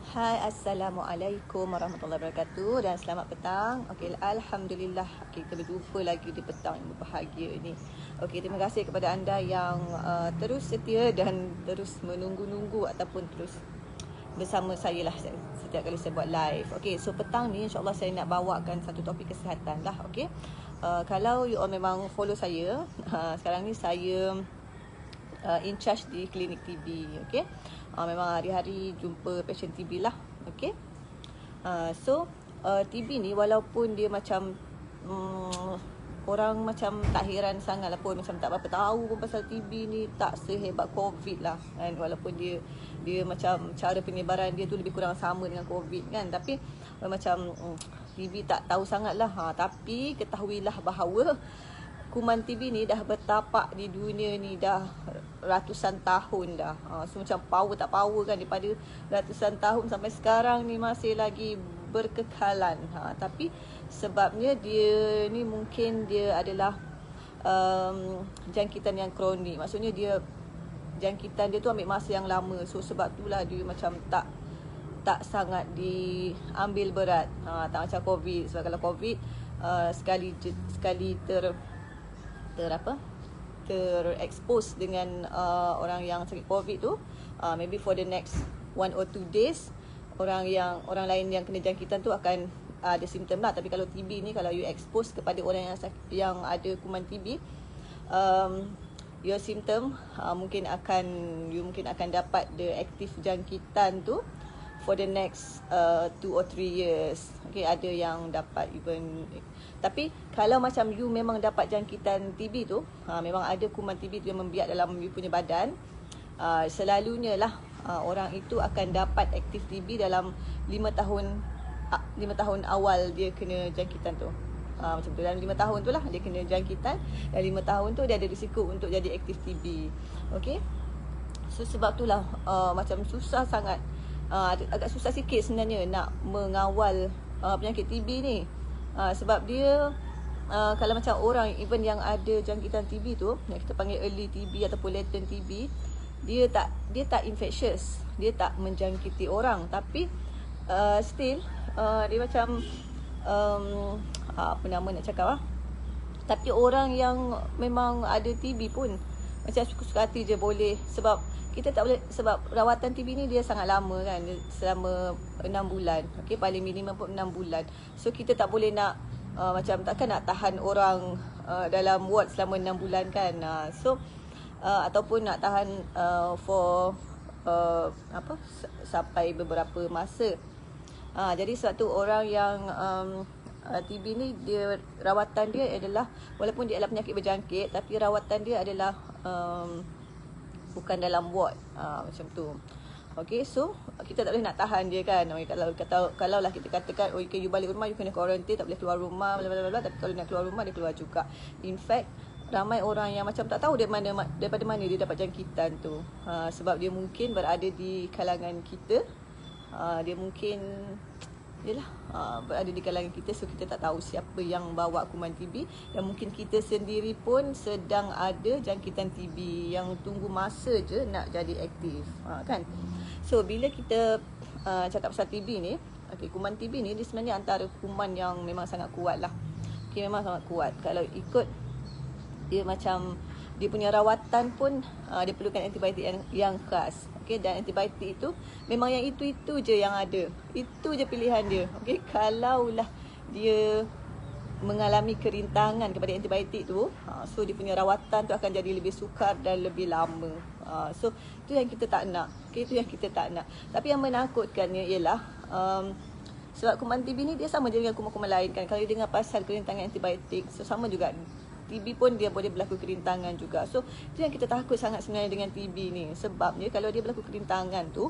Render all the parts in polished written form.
Hai, Assalamualaikum warahmatullahi wabarakatuh dan selamat petang. Okey, Alhamdulillah kita berjumpa lagi di petang yang berbahagia ini. Okey, terima kasih kepada anda yang terus setia dan terus menunggu-nunggu ataupun terus bersama saya lah setiap kali saya buat live. Okey, so petang ni insyaAllah saya nak bawakan satu topik kesihatan lah. Okey, kalau you all memang follow saya, sekarang ni saya in charge di klinik TB. Okey, memang hari-hari jumpa pasien TB lah. Okey, TB ni walaupun dia macam orang macam tak heran sangat lah pun, macam tak berapa tahu pun pasal TB ni, tak sehebat COVID lah kan. Walaupun dia macam cara penyebaran dia tu lebih kurang sama dengan COVID kan, tapi macam TB tak tahu sangat lah. Tapi ketahuilah bahawa kuman TB ni dah bertapak di dunia ni dah ratusan tahun dah. So macam power tak power kan, daripada ratusan tahun sampai sekarang ni masih lagi berkekalan. Tapi sebabnya dia ni mungkin dia adalah jangkitan yang kronik. Maksudnya dia jangkitan dia tu ambil masa yang lama. So sebab itulah dia macam tak sangat diambil berat. Tak macam COVID. Sebab kalau COVID sekali terexpose dengan orang yang sakit COVID tu, maybe for the next 1 or 2 days orang lain yang kena jangkitan tu akan ada simptom lah. Tapi kalau TB ni, kalau you expose kepada orang yang ada kuman TB, your symptom mungkin akan dapat the aktif jangkitan tu for the next 2 or 3 years. Okay, ada yang dapat even. Tapi kalau macam you memang dapat jangkitan TB tu, memang ada kuman TB tu yang membiak dalam you punya badan, selalunya lah orang itu akan dapat aktif TB dalam 5 tahun awal dia kena jangkitan tu. Macam tu, dalam 5 tahun tu lah dia kena jangkitan, dan 5 tahun tu dia ada risiko untuk jadi aktif TB. Okay, so sebab tu lah macam susah sangat, agak susah sikit sebenarnya nak mengawal penyakit TB ni. Sebab dia kalau macam orang even yang ada jangkitan TB tu, yang kita panggil early TB ataupun latent TB, dia tak infectious, dia tak menjangkiti orang, tapi still dia macam apa nama nak cakap tapi orang yang memang ada TB pun macam suka-suka hati je boleh, sebab kita tak boleh, sebab rawatan TB ni dia sangat lama kan, selama 6 bulan. Okey, paling minimum pun 6 bulan. So kita tak boleh nak macam takkan nak tahan orang dalam ward selama 6 bulan kan. Ataupun nak tahan for sampai beberapa masa. Jadi sebab tu orang yang TB ni, dia rawatan dia adalah, walaupun dia adalah penyakit berjangkit, tapi rawatan dia adalah bukan dalam ward, macam tu. Okay, so kita tak boleh nak tahan dia kan. Kalau lah kita katakan, okay, you balik rumah, you kena quarantine, tak boleh keluar rumah, bla bla bla. Tapi kalau nak keluar rumah, dia keluar juga. In fact, ramai orang yang macam tak tahu daripada mana dia dapat jangkitan tu. Sebab dia mungkin berada di kalangan kita, dia mungkin berada di kalangan kita, so kita tak tahu siapa yang bawa kuman TB, dan mungkin kita sendiri pun sedang ada jangkitan TB yang tunggu masa je nak jadi aktif, kan. So bila kita cakap pasal TB ni, okay, kuman TB ni dia sebenarnya antara kuman yang memang sangat kuat lah. Okay, memang sangat kuat. Kalau ikut dia macam dia punya rawatan pun dia perlukan antibiotik yang khas. Okay, dan antibiotik itu memang yang itu je yang ada. Itu je pilihan dia. Okay, kalaulah dia mengalami kerintangan kepada antibiotik tu, so dia punya rawatan tu akan jadi lebih sukar dan lebih lama. So itu yang kita tak nak. Okay, itu yang kita tak nak. Tapi yang menakutkannya ialah sebab kuman TB ni dia sama je dengan kuman-kuman lain kan. Kalau dia dengar pasal kerintangan antibiotik, so sama juga TB pun dia boleh berlaku kerintangan juga. So itu yang kita takut sangat sebenarnya dengan TB ni. Sebabnya kalau dia berlaku kerintangan tu,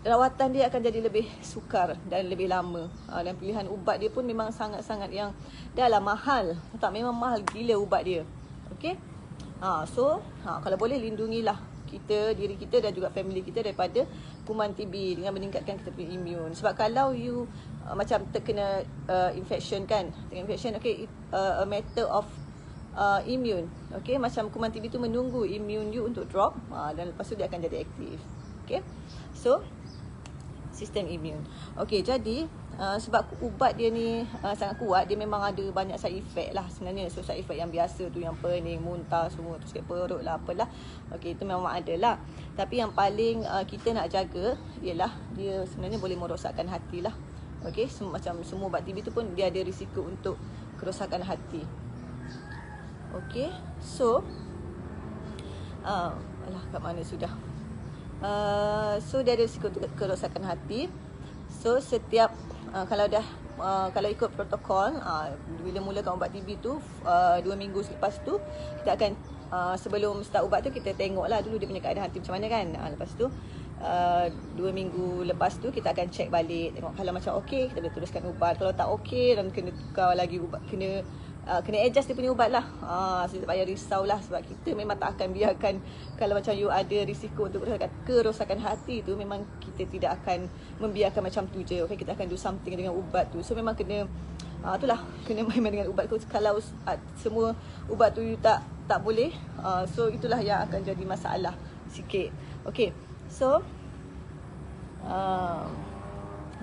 rawatan dia akan jadi lebih sukar dan lebih lama. Dan pilihan ubat dia pun memang sangat-sangat yang dah lah mahal. Tak, memang mahal gila ubat dia. Okay, kalau boleh lindungilah diri kita dan juga family kita daripada kuman TB dengan meningkatkan kita punya imun. Sebab kalau you macam terkena infection kan, okay, a matter of immune. Okay, macam kuman TB tu menunggu immune you untuk drop, dan lepas tu dia akan jadi aktif. Okay, so sistem imun. Okey, jadi sebab ubat dia ni sangat kuat, dia memang ada banyak side effect lah sebenarnya. So side effect yang biasa tu, yang pening, muntah semua tu, sakit perut lah, apalah. Okey, itu memang ada lah. Tapi yang paling kita nak jaga ialah dia sebenarnya boleh merosakkan hati lah. Okey, macam semua ubat TB tu pun dia ada risiko untuk kerosakan hati. Okey, so alah, kat mana sudah? So dia ada risiko untuk kerosakan hati. So setiap kalau ikut protokol, bila mulakan ubat TB tu 2 minggu selepas tu kita akan sebelum start ubat tu kita tengoklah dulu dia punya keadaan hati macam mana kan. Lepas tu 2 minggu lepas tu kita akan check balik, tengok kalau macam okey kita boleh teruskan ubat, kalau tak okey dan kena tukar lagi ubat, kena adjust dia punya ubat lah. So tak payah risau lah, sebab kita memang tak akan biarkan kalau macam you ada risiko untuk kerosakan hati tu, memang kita tidak akan membiarkan macam tu je. Okay, kita akan do something dengan ubat tu. So memang kena itulah, kena main-main dengan ubat tu. Kalau semua ubat tu you tak boleh, so itulah yang akan jadi masalah sikit. Okay, so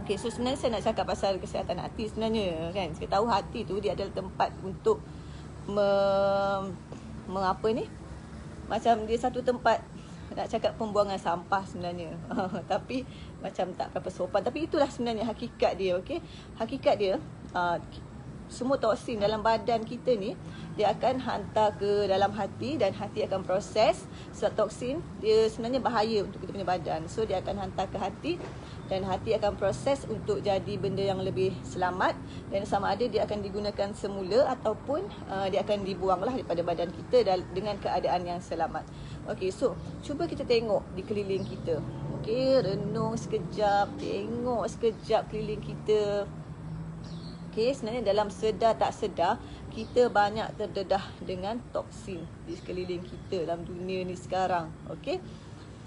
okay, so sebenarnya saya nak cakap pasal kesihatan hati sebenarnya kan. Saya tahu hati tu dia adalah tempat untuk mengapa ni? Macam dia satu tempat nak cakap pembuangan sampah sebenarnya. Tapi macam tak berapa sopan. Tapi itulah sebenarnya hakikat dia, okey. Hakikat dia semua toksin dalam badan kita ni dia akan hantar ke dalam hati dan hati akan proses. Sebab toksin dia sebenarnya bahaya untuk kita punya badan. So dia akan hantar ke hati dan hati akan proses untuk jadi benda yang lebih selamat, dan sama ada dia akan digunakan semula ataupun dia akan dibuanglah daripada badan kita dengan keadaan yang selamat. Okey, so cuba kita tengok di keliling kita. Okey, renung sekejap, tengok sekejap keliling kita. Okey, sebenarnya dalam sedar tak sedar kita banyak terdedah dengan toksin di sekeliling kita dalam dunia ni sekarang. Okey,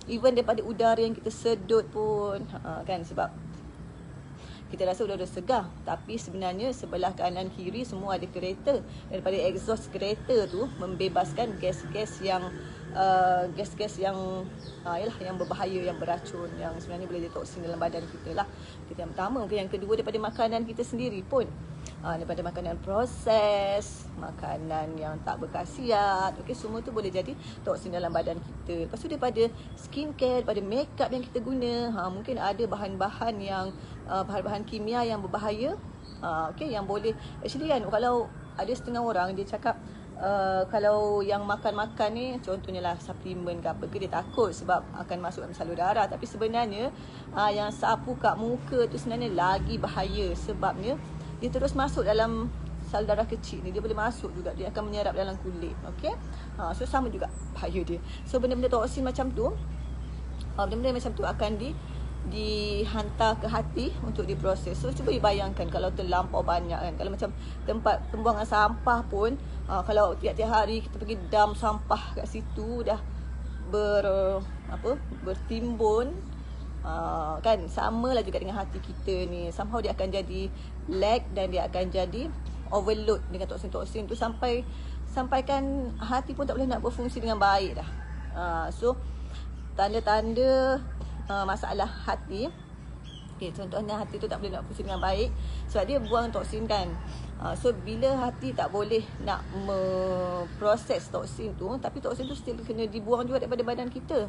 even daripada udara yang kita sedut pun kan, sebab kita rasa udara segar, tapi sebenarnya sebelah kanan kiri semua ada kereta. Daripada exhaust kereta tu membebaskan gas-gas yang yalah, yang berbahaya, yang beracun, yang sebenarnya boleh detoksin dalam badan kita lah. Itu yang pertama. Yang kedua, daripada makanan kita sendiri pun, daripada makanan proses, makanan yang tak berkhasiat, okey, semua tu boleh jadi toksin dalam badan kita. Lepas tu daripada skincare, daripada makeup yang kita guna, mungkin ada bahan-bahan kimia yang berbahaya, okey, yang boleh actually kan, kalau ada setengah orang dia cakap kalau yang makan-makan ni, contohnya lah suplemen ke apa ke, dia takut sebab akan masuk dalam salur darah. Tapi sebenarnya yang sapu kat muka tu sebenarnya lagi bahaya, sebabnya dia terus masuk dalam salur darah kecil ni, dia boleh masuk juga, dia akan menyerap dalam kulit. Okey, so sama juga bahaya dia. So benda-benda toksin macam tu, benda-benda macam tu akan dihantar ke hati untuk diproses. So cuba bayangkan kalau terlampau banyak kan, kalau macam tempat pembuangan sampah pun, kalau tiap-tiap hari kita pergi dump sampah kat situ, dah bertimbun, kan, sama lah juga dengan hati kita ni. Somehow dia akan jadi lag dan dia akan jadi overload dengan toksin-toksin tu, sampaikan hati pun tak boleh nak berfungsi dengan baik dah. So tanda-tanda masalah hati, okay, contohnya hati tu tak boleh nak fungsi dengan baik sebab dia buang toksin kan. So bila hati tak boleh nak memproses toksin tu, tapi toksin tu still kena dibuang juga daripada badan kita.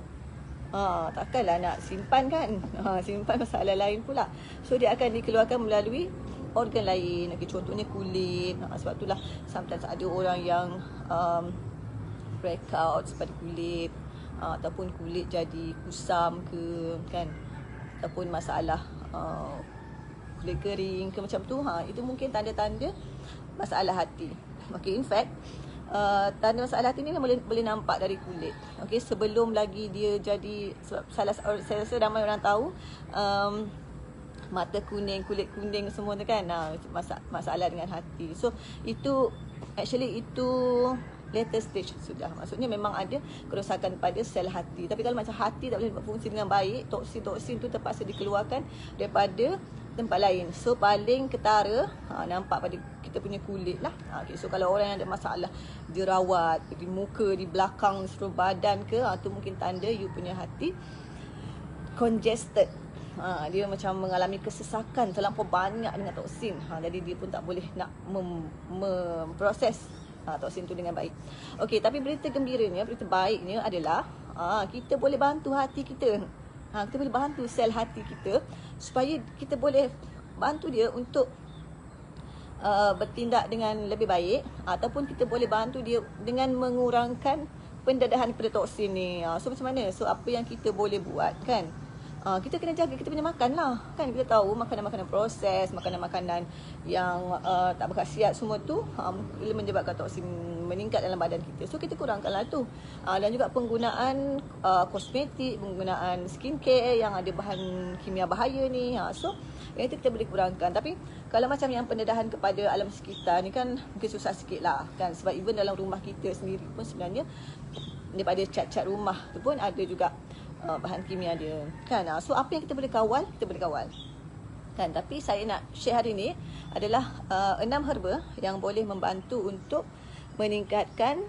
Takkanlah nak simpan kan, simpan masalah lain pula. So dia akan dikeluarkan melalui organ lain. Okay, contohnya kulit. Sebab itulah sometimes ada orang yang breakouts pada kulit, ataupun kulit jadi kusam ke kan, ataupun masalah kulit kering ke macam tu. Itu mungkin tanda-tanda masalah hati. Okay, in fact tanda masalah hati ni boleh nampak dari kulit. Okay, sebelum lagi dia jadi, saya rasa ramai orang tahu mata kuning, kulit kuning semua tu kan, masalah dengan hati. So itu actually itu later stage sudah. Maksudnya memang ada kerosakan pada sel hati. Tapi kalau macam hati tak boleh berfungsi dengan baik, toksin-toksin tu terpaksa dikeluarkan daripada tempat lain. So paling ketara nampak pada kita punya kulit lah. Okay, so kalau orang yang ada masalah jerawat di muka, di belakang seluruh badan ke, tu mungkin tanda you punya hati congested. dia macam mengalami kesesakan terlampau banyak dengan toksin. Jadi dia pun tak boleh nak memproses toksin tu dengan baik. Okey, tapi berita gembiranya, berita baiknya adalah kita boleh bantu hati kita. Kita boleh bantu sel hati kita supaya kita boleh bantu dia untuk bertindak dengan lebih baik, ataupun kita boleh bantu dia dengan mengurangkan pendedahan pada toksin ni. So macam mana? So apa yang kita boleh buat kan? Kita kena jaga kita punya makan lah kan. Kita tahu makanan-makanan proses, makanan-makanan yang tak berkhasiat semua tu boleh menyebabkan toksin meningkat dalam badan kita. So kita kurangkanlah tu. Dan juga penggunaan kosmetik, penggunaan skincare yang ada bahan kimia bahaya ni. So yang itu kita boleh kurangkan. Tapi kalau macam yang pendedahan kepada alam sekitar ni kan mungkin susah sikit lah kan. Sebab even dalam rumah kita sendiri pun sebenarnya daripada cat-cat rumah tu pun ada juga bahan kimia dia kan. So apa yang kita boleh kawal, kita boleh kawal kan. Tapi saya nak share hari ni adalah 6 herba yang boleh membantu untuk meningkatkan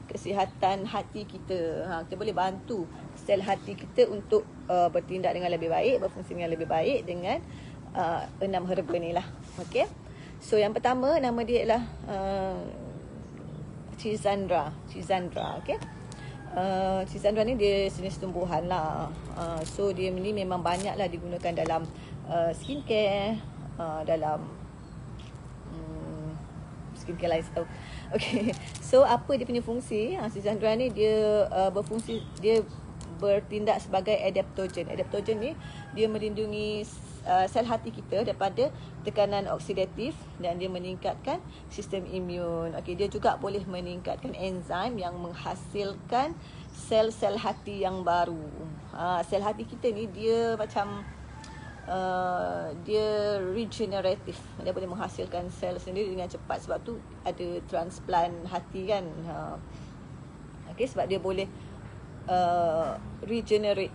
kesihatan hati kita. Kita boleh bantu sel hati kita untuk bertindak dengan lebih baik, berfungsi dengan lebih baik dengan 6 herba ni lah. Okay. So yang pertama nama dia ialah Schizandra. Okay. Schizandra ni dia jenis tumbuhan lah. So dia ni memang banyak lah digunakan dalam skincare, dalam skincare lain tahu. Okay. So apa dia punya fungsi? Schizandra ni dia berfungsi, dia bertindak sebagai adaptogen. Adaptogen ni dia melindungi sel hati kita daripada tekanan oksidatif dan dia meningkatkan sistem imun. Okey, dia juga boleh meningkatkan enzim yang menghasilkan sel-sel hati yang baru. Sel hati kita ni dia macam dia regeneratif. Dia boleh menghasilkan sel sendiri dengan cepat. Sebab tu ada transplant hati kan. Okey, sebab dia boleh regenerate.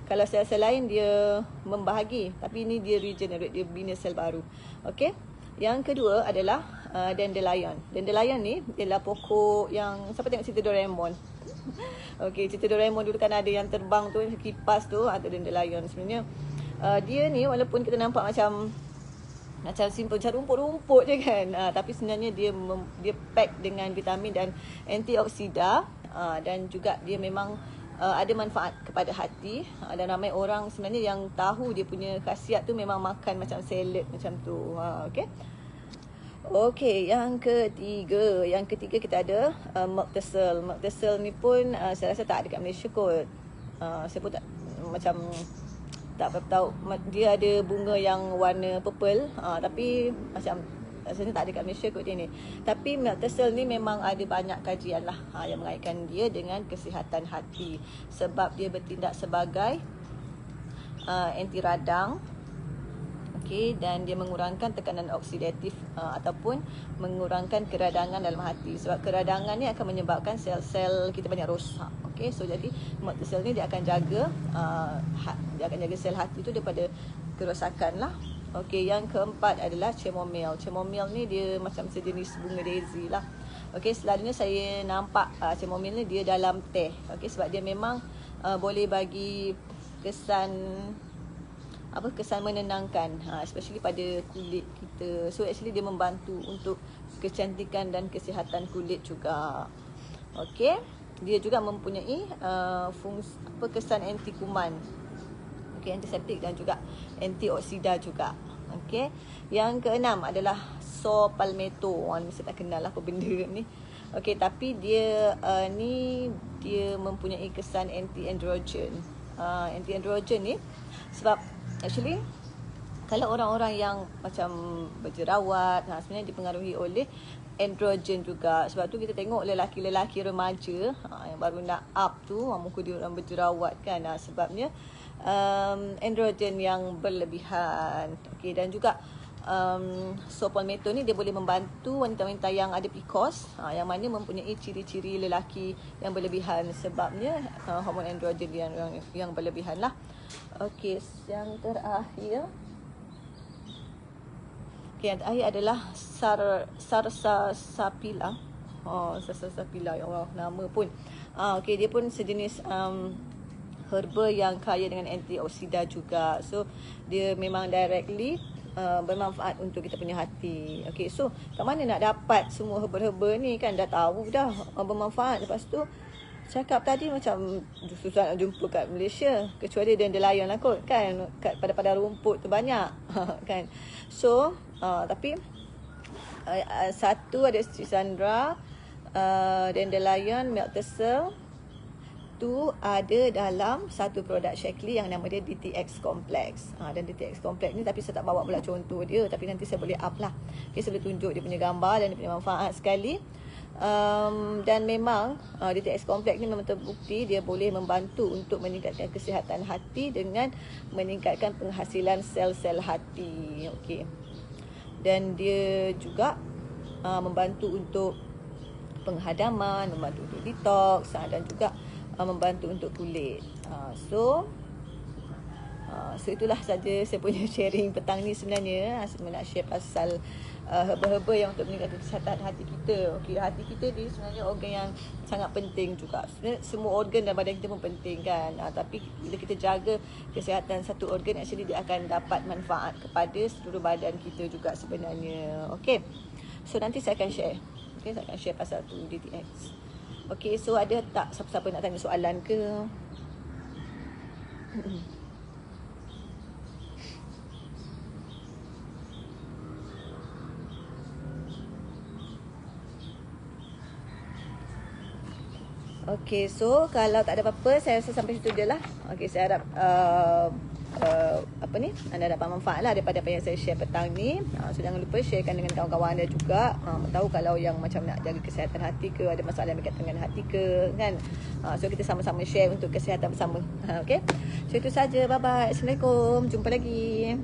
Kalau sel-sel lain dia membahagi, tapi ini dia regenerate, dia bina sel baru. Okey. Yang kedua adalah dandelion. Dandelion ni ialah pokok yang siapa tengok cerita Doraemon. Okey, cerita Doraemon dulu kan ada yang terbang tu, kipas tu, ada dandelion. Sebenarnya dia ni walaupun kita nampak macam simple, macam rumput-rumput je kan. Tapi sebenarnya dia pack dengan vitamin dan antioksida, dan juga dia memang ada manfaat kepada hati. Dan ramai orang sebenarnya yang tahu dia punya khasiat tu memang makan macam salad macam tu. Okey. Okey, yang ketiga kita ada milk thistle. Milk thistle ni pun saya rasa tak ada kat Malaysia kot. Saya pun tak tahu. Dia ada bunga yang warna purple, tapi macam rasanya tak ada kat Malaysia kot dia ni. Tapi milk thistle ni memang ada banyak kajian lah yang mengaitkan dia dengan kesihatan hati. Sebab dia bertindak sebagai anti radang. Okey, dan dia mengurangkan tekanan oksidatif ataupun mengurangkan keradangan dalam hati. Sebab keradangan ni akan menyebabkan sel-sel kita banyak rosak. Okey, so jadi milk thistle ni dia akan jaga sel hati tu daripada kerosakan lah. Okey, yang keempat adalah chamomile. Chamomile ni dia macam sejenis bunga daisy lah. Okey, selalunya saya nampak chamomile ni dia dalam teh. Okey, sebab dia memang boleh bagi kesan menenangkan, especially pada kulit kita. So actually dia membantu untuk kecantikan dan kesihatan kulit juga. Okey, dia juga mempunyai kesan anti kuman. Okey, antiseptik dan juga antioksida juga. Okey. Yang keenam adalah saw palmetto. Orang mesti tak kenal lah apa benda ni. Okey, tapi dia dia mempunyai kesan anti-androgen. Anti-androgen ni sebab actually kalau orang-orang yang macam berjerawat, sebenarnya dipengaruhi oleh androgen juga. Sebab tu kita tengok lelaki-lelaki remaja yang baru nak up tu, muka dia orang berjerawat kan. Sebabnya androgen yang berlebihan. Okey, dan juga saw palmetto ni dia boleh membantu wanita-wanita yang ada PCOS, yang mana mempunyai ciri-ciri lelaki yang berlebihan sebabnya hormon androgen yang berlebihan lah. Okey, yang terakhir adalah Sarsaparilla. Sarsaparilla, ya Allah, nama pun. Okey, dia pun sejenis herba yang kaya dengan antioksida juga. So dia memang directly bermanfaat untuk kita punya hati. Okay, so kat mana nak dapat semua herba-herba ni kan? Dah tahu dah bermanfaat. Lepas tu cakap tadi macam susah nak jumpa kat Malaysia, kecuali dandelion lah kot kan, kat pada padang rumput tu banyak kan. So tapi satu ada Street Sandra, dandelion, milk thistle tu ada dalam satu produk Shaklee yang nama dia DTX Complex. Dan DTX Complex ni, tapi saya tak bawa pula contoh dia, tapi nanti saya boleh up lah. Okay, saya boleh tunjuk dia punya gambar dan dia punya manfaat sekali. Dan memang DTX Complex ni memang terbukti dia boleh membantu untuk meningkatkan kesihatan hati dengan meningkatkan penghasilan sel-sel hati. Okay. Dan dia juga membantu untuk penghadaman, membantu untuk detox, dan juga membantu untuk kulit. So itulah saja saya punya sharing petang ni sebenarnya. Saya nak share pasal herba-herba yang untuk meningkatkan kesihatan hati kita. Okay, hati kita ni sebenarnya organ yang sangat penting juga. Sebenarnya semua organ dalam badan kita pun penting kan. Tapi bila kita jaga kesihatan satu organ, actually dia akan dapat manfaat kepada seluruh badan kita juga sebenarnya. Okay, so nanti saya akan share. Okay, saya akan share pasal tu DTX. Okay, so ada tak siapa-siapa nak tanya soalan ke? Okay, so kalau tak ada apa-apa, saya rasa sampai situ je lah. Okay, saya harap anda dapat manfaat lah daripada apa yang saya share petang ni. So jangan lupa sharekan dengan kawan-kawan anda juga. Tahu kalau yang macam nak jaga kesihatan hati ke, ada masalah yang berkaitan dengan hati ke kan. So kita sama-sama share untuk kesihatan bersama. Okay, so itu saja. Bye bye. Assalamualaikum. Jumpa lagi.